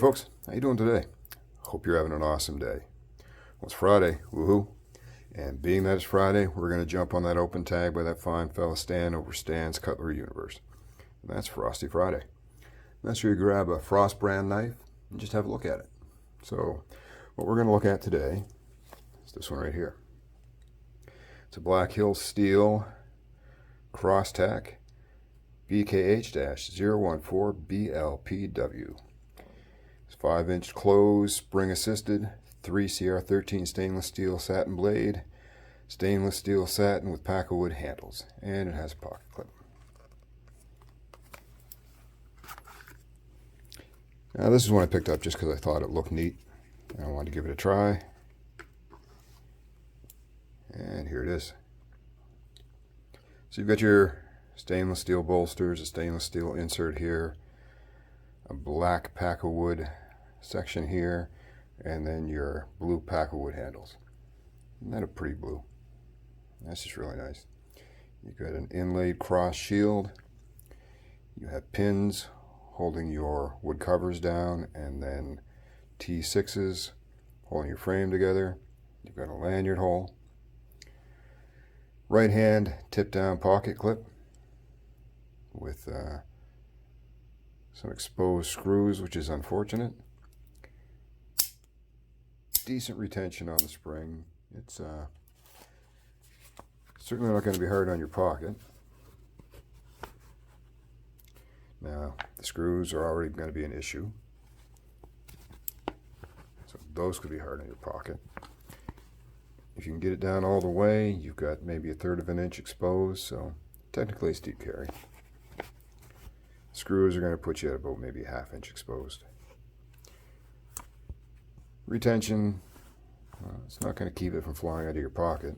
folks, how you doing today? Hope you're having an awesome day. Well, it's Friday, woohoo! And being that it's Friday, we're going to jump on that open tag by that fine fella Stan over Stan's Cutlery Universe. And that's Frosty Friday. That's where you grab a Frost brand knife and just have a look at it. So, what we're going to look at today is this one right here. It's a Black Hills Steel Cross Tac BKH-014BLPW. It's 5-inch closed, spring assisted, 3CR13 stainless steel satin blade, stainless steel satin with pakkawood handles, and it has a pocket clip. Now this is one I picked up just because I thought it looked neat and I wanted to give it a try. And here it is. So you've got your stainless steel bolsters, a stainless steel insert here, a black pakkawood section here, and then your blue pakkawood handles. Isn't that a pretty blue? That's just really nice. You've got an inlaid cross shield. You have pins holding your wood covers down, and then T6s holding your frame together. You've got a lanyard hole. Right hand tip down pocket clip with some exposed screws, which is unfortunate. Decent retention on the spring. It's certainly not going to be hard on your pocket. Now, the screws are already going to be an issue, so those could be hard on your pocket. If you can get it down all the way, you've got maybe 1/3 of an inch exposed, so technically it's deep carry. Screws are going to put you at about maybe 1/2 inch exposed. Retention, it's not going to keep it from flying out of your pocket,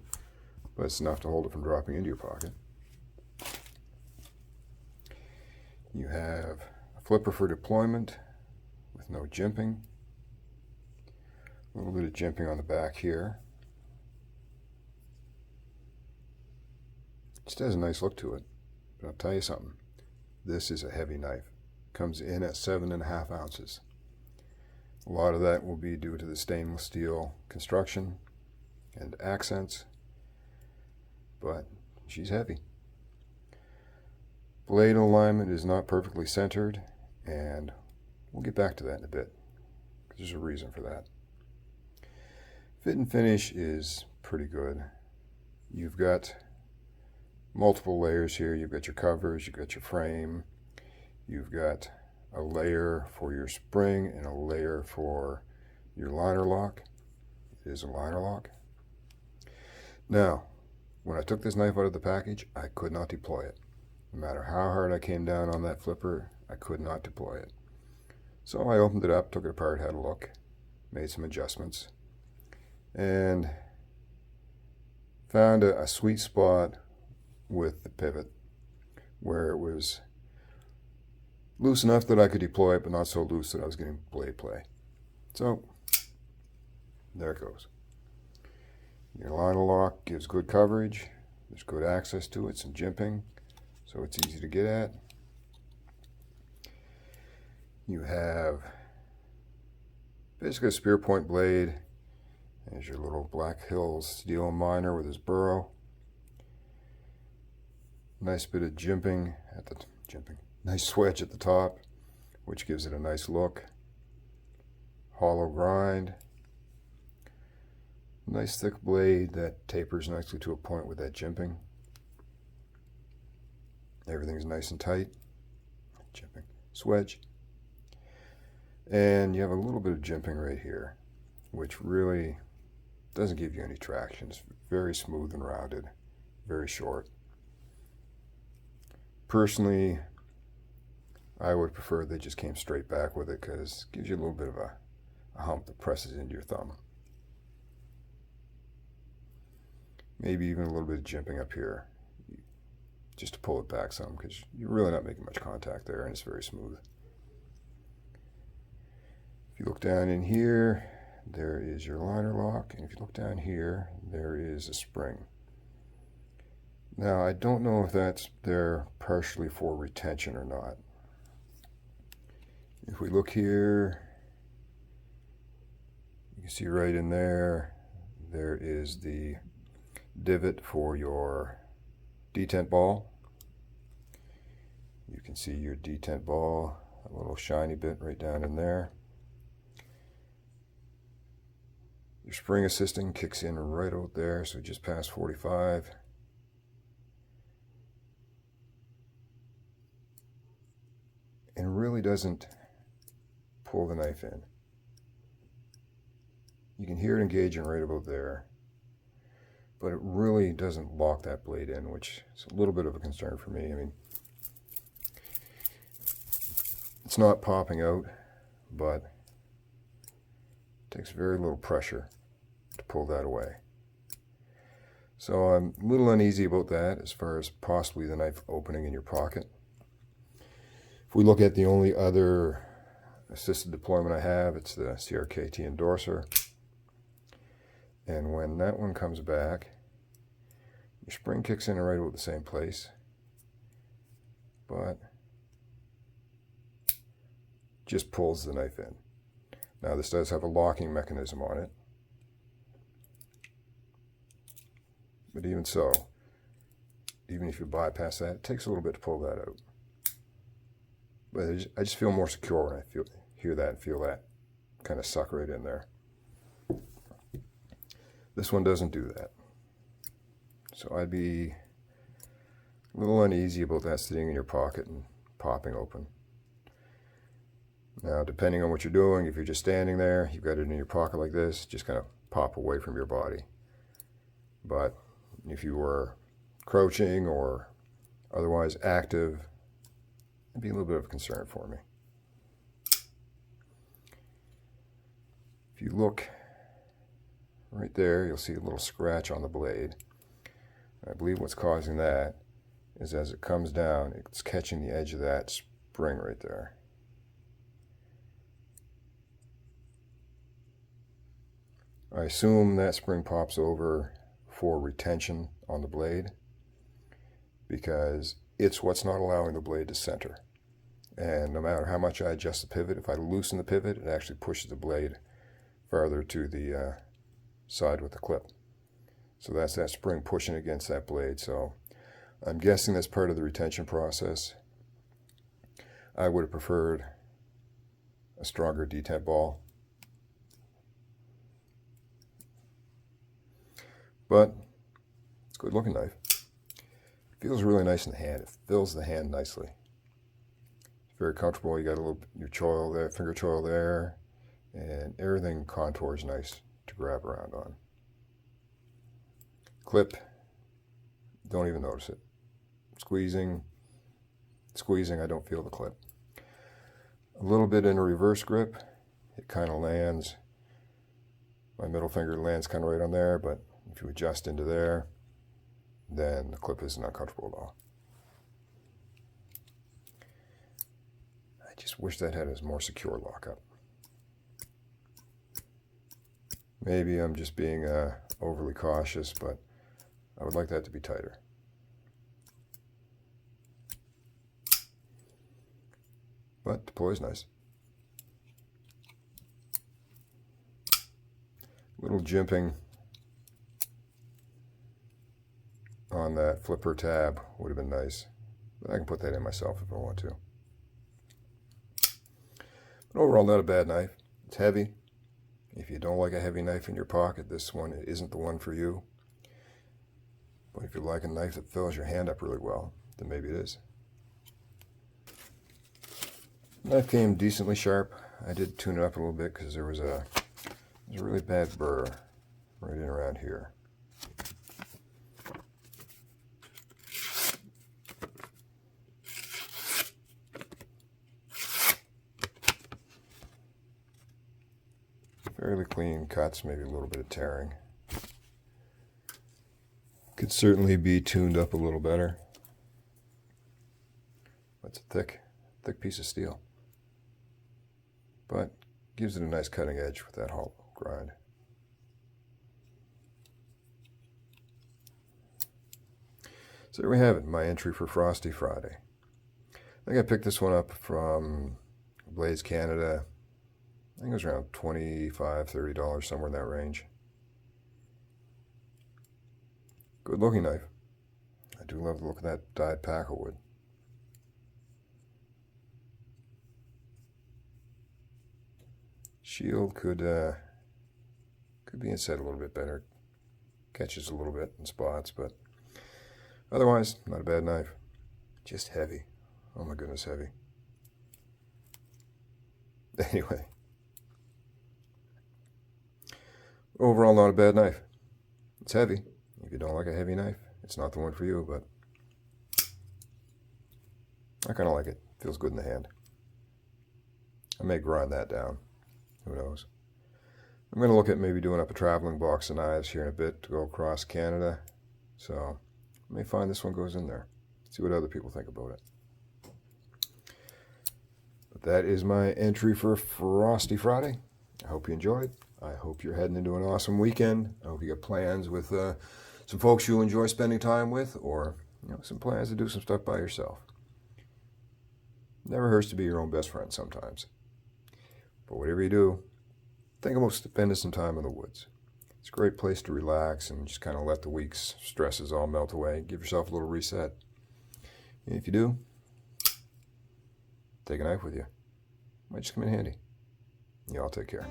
but it's enough to hold it from dropping into your pocket. You have a flipper for deployment with no jimping. A little bit of jimping on the back here. Just has a nice look to it, but I'll tell you something. This is a heavy knife. Comes in at 7.5 ounces. A lot of that will be due to the stainless steel construction and accents, but she's heavy. Blade alignment is not perfectly centered, and we'll get back to that in a bit, because there's a reason for that. Fit and finish is pretty good. You've got multiple layers here. You've got your covers, you've got your frame, you've got a layer for your spring and a layer for your liner lock. It is a liner lock. Now, when I took this knife out of the package, I could not deploy it. No matter how hard I came down on that flipper, I could not deploy it. So I opened it up, took it apart, had a look, made some adjustments, and found a sweet spot with the pivot where it was loose enough that I could deploy it, but not so loose that I was getting blade play. So there it goes. Your liner lock gives good coverage. There's good access to it, some jimping, so it's easy to get at. You have basically a spear point blade. There's your little Black Hills steel miner with his burrow. Nice bit of jimping at the nice swedge at the top, which gives it a nice look. Hollow grind. Nice thick blade that tapers nicely to a point with that jimping. Everything's nice and tight. Jimping. Swedge. And you have a little bit of jimping right here, which really doesn't give you any traction. It's very smooth and rounded, very short. Personally, I would prefer they just came straight back with it, because it gives you a little bit of a hump that presses into your thumb. Maybe even a little bit of jimping up here, just to pull it back some, because you're really not making much contact there, and it's very smooth. If you look down in here, there is your liner lock, and if you look down here, there is a spring. Now, I don't know if that's there partially for retention or not. If we look here, You see right in there, there is the divot for your detent ball. You can see your detent ball, a little shiny bit right down in there. Your spring assisting kicks in right out there, so just past 45. And really doesn't pull the knife in. You can hear it engaging right about there, but it really doesn't lock that blade in, which is a little bit of a concern for me. I mean, it's not popping out, but it takes very little pressure to pull that away. So I'm a little uneasy about that as far as possibly the knife opening in your pocket. If we look at the only other assisted deployment I have, it's the CRKT endorser. And when that one comes back, your spring kicks in right about the same place, but just pulls the knife in. Now this does have a locking mechanism on it, but even so, even if you bypass that, it takes a little bit to pull that out. But I just feel more secure when I hear that and feel that kind of suck right in there. This one doesn't do that. So I'd be a little uneasy about that sitting in your pocket and popping open. Now, depending on what you're doing, if you're just standing there, you've got it in your pocket like this, just kind of pop away from your body. But if you were crouching or otherwise active, it'd be a little bit of a concern for me. If you look right there, you'll see a little scratch on the blade. I believe what's causing that is as it comes down, it's catching the edge of that spring right there. I assume that spring pops over for retention on the blade because it's what's not allowing the blade to center. And no matter how much I adjust the pivot, if I loosen the pivot, it actually pushes the blade farther to the side with the clip. So that's that spring pushing against that blade. So I'm guessing that's part of the retention process. I would have preferred a stronger detent ball. But it's a good looking knife. It feels really nice in the hand. It fills the hand nicely. It's very comfortable. You got a little your choil there, finger choil there, and everything contours nice to grab around on. Clip, don't even notice it. Squeezing, I don't feel the clip. A little bit in a reverse grip, it kind of lands. My middle finger lands kind of right on there, but if you adjust into there, then the clip isn't uncomfortable at all. I just wish that had a more secure lockup. Maybe I'm just being overly cautious, but I would like that to be tighter. But deploys nice. Little jimping on that flipper tab would have been nice. But I can put that in myself if I want to. But overall, not a bad knife. It's heavy. If you don't like a heavy knife in your pocket, this one isn't the one for you. But if you like a knife that fills your hand up really well, then maybe it is. The knife came decently sharp. I did tune it up a little bit because there was a really bad burr right in around here. Fairly clean cuts, maybe a little bit of tearing. Could certainly be tuned up a little better. It's a thick piece of steel. But gives it a nice cutting edge with that hollow grind. So there we have it, my entry for Frosty Friday. I think I picked this one up from Blaze Canada I think it was around $25, $30, somewhere in that range. Good looking knife. I do love the look of that dyed pakkawood. Shield could be inset a little bit better. Catches a little bit in spots, but otherwise, not a bad knife. Just heavy. Oh my goodness, heavy. Anyway. Overall, not a bad knife. It's heavy. If you don't like a heavy knife, it's not the one for you, but I kind of like it. Feels good in the hand. I may grind that down. Who knows? I'm going to look at maybe doing up a traveling box of knives here in a bit to go across Canada. So I may find this one goes in there. See what other people think about it. But that is my entry for Frosty Friday. I hope you enjoyed. I hope you're heading into an awesome weekend. I hope you got plans with some folks you enjoy spending time with, or some plans to do some stuff by yourself. Never hurts to be your own best friend sometimes. But whatever you do, think about spending some time in the woods. It's a great place to relax and just kind of let the week's stresses all melt away. Give yourself a little reset. And if you do, take a knife with you. Might just come in handy. Y'all take care.